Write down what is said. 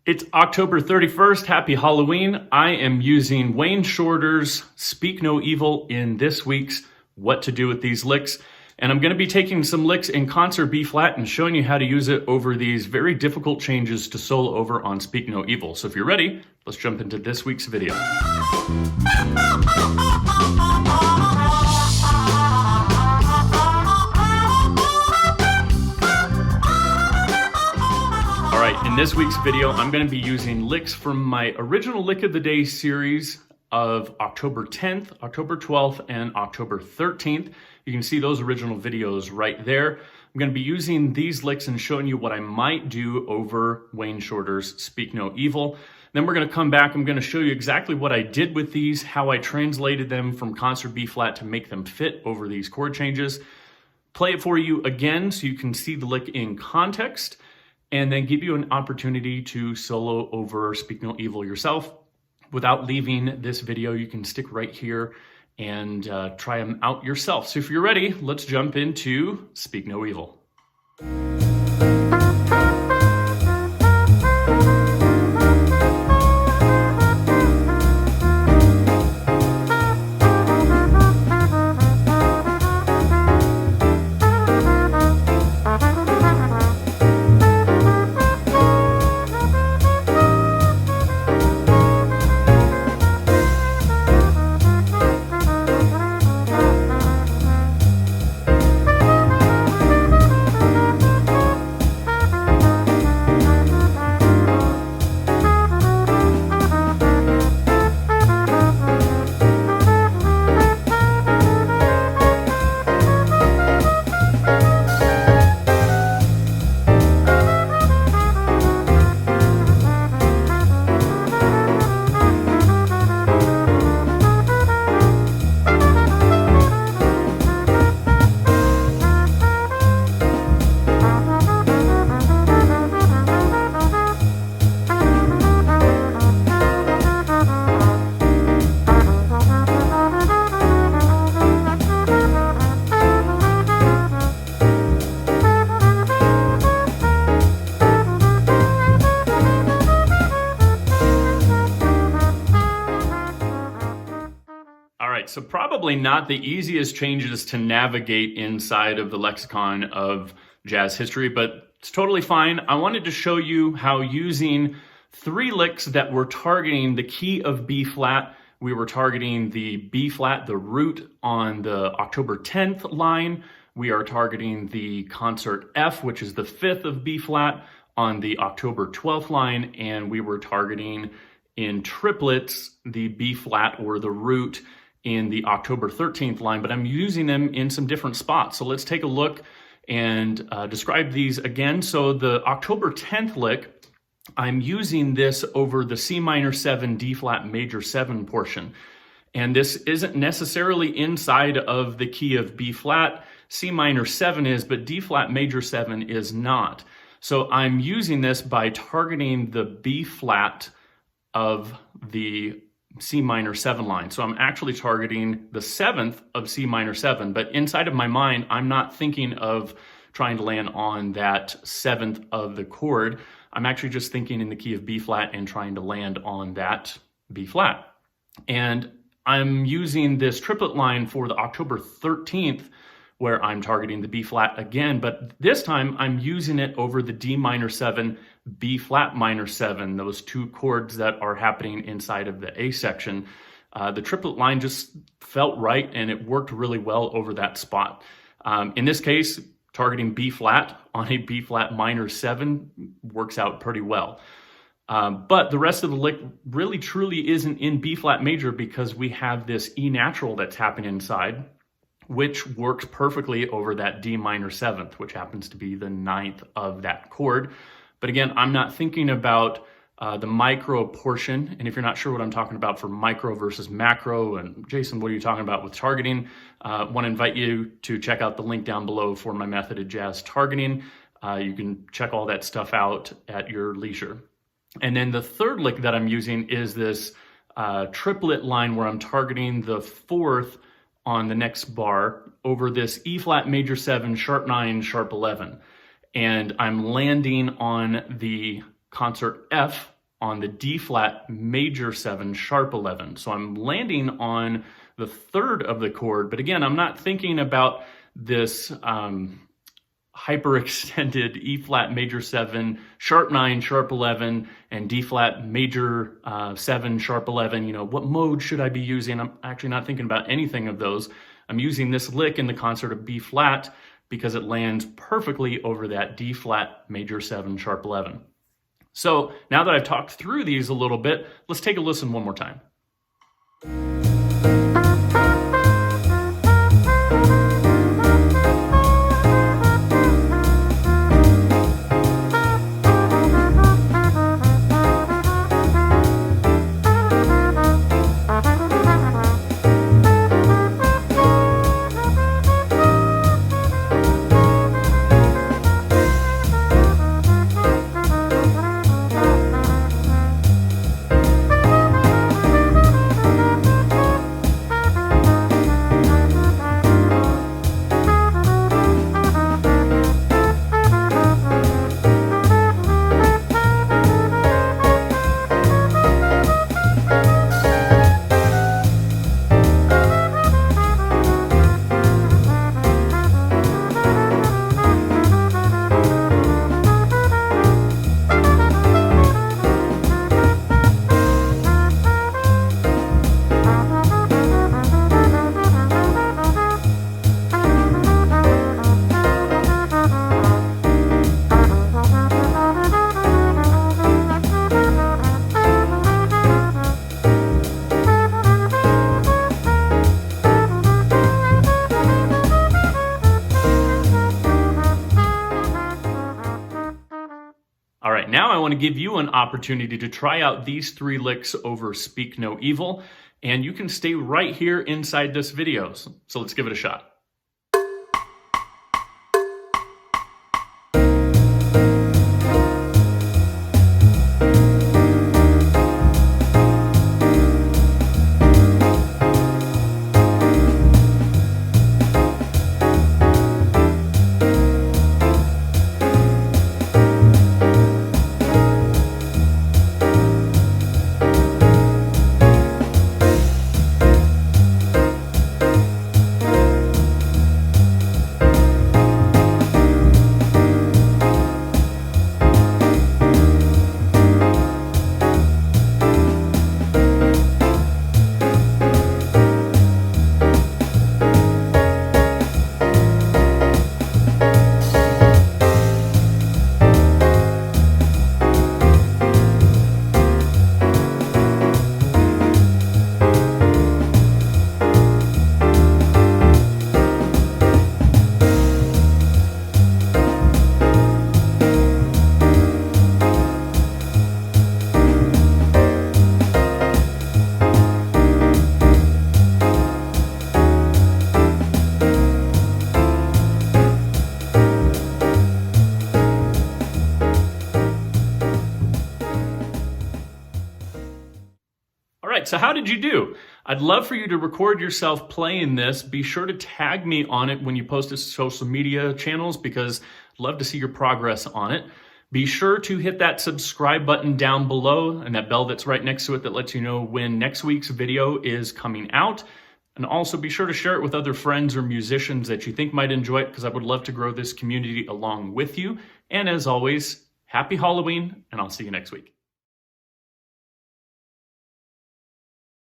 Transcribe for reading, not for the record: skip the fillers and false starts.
It's October 31st. Happy Halloween. I am using Wayne Shorter's Speak No Evil in this week's What to Do with These Licks. And I'm going to be taking some licks in concert B flat and showing you how to use it over these very difficult changes to solo over on Speak No Evil. So if you're ready, let's jump into this week's video. In this week's video, I'm going to be using licks from my original Lick of the Day series of October 10th, October 12th, and October 13th. You can see those original videos right there. I'm going to be using these licks and showing you what I might do over Wayne Shorter's Speak No Evil. Then we're going to come back. I'm going to show you exactly what I did with these, how I translated them from concert B flat to make them fit over these chord changes. Play it for you again so you can see the lick in context, and then give you an opportunity to solo over Speak No Evil yourself. Without leaving this video, you can stick right here and try them out yourself. So if you're ready, let's jump into Speak No Evil. So probably not the easiest changes to navigate inside of the lexicon of jazz history, but it's totally fine. I wanted to show you how using three licks that were targeting the key of B flat. We were targeting the B flat, the root on the October 10th line. We are targeting the concert F, which is the fifth of B flat on the October 12th line. And we were targeting in triplets, the B flat or the root in the October 13th line, but I'm using them in some different spots. So let's take a look and describe these again. So the October 10th lick, I'm using this over the C minor 7, D flat major 7 portion. And this isn't necessarily inside of the key of B flat. C minor 7 is, but D flat major 7 is not. So I'm using this by targeting the B flat of the C minor 7 line. So I'm actually targeting the 7th of C minor 7, but inside of my mind, I'm not thinking of trying to land on that 7th of the chord. I'm actually just thinking in the key of B flat and trying to land on that B flat. And I'm using this triplet line for the October 13th, where I'm targeting the B flat again, but this time I'm using it over the D minor 7, B flat minor 7, those two chords that are happening inside of the A section. The triplet line just felt right and it worked really well over that spot. In this case, targeting B flat on a B flat minor 7 works out pretty well. But the rest of the lick really truly isn't in B flat major because we have this E natural that's happening inside, which works perfectly over that D minor 7th, which happens to be the 9th of that chord. But again, I'm not thinking about the micro portion. And if you're not sure what I'm talking about for micro versus macro, and Jason, what are you talking about with targeting? Want to invite you to check out the link down below for my method of jazz targeting. You can check all that stuff out at your leisure. And then the third lick that I'm using is this triplet line where I'm targeting the 4th on the next bar over this E flat major 7, sharp 9, sharp 11. And I'm landing on the concert F on the D flat major 7 sharp 11. So I'm landing on the third of the chord, but again, I'm not thinking about this hyperextended E flat major 7, sharp 9, sharp 11, and D flat major 7, sharp 11. You know, what mode should I be using? I'm actually not thinking about anything of those. I'm using this lick in the concert of B flat because it lands perfectly over that D flat major 7, sharp 11. So now that I've talked through these a little bit, let's take a listen one more time. All right, now I want to give you an opportunity to try out these 3 licks over Speak No Evil, and you can stay right here inside this video. So let's give it a shot. All right, so how did you do? I'd love for you to record yourself playing this. Be sure to tag me on it when you post it to social media channels because I'd love to see your progress on it. Be sure to hit that subscribe button down below and that bell that's right next to it that lets you know when next week's video is coming out. And also be sure to share it with other friends or musicians that you think might enjoy it because I would love to grow this community along with you. And as always, happy Halloween, and I'll see you next week.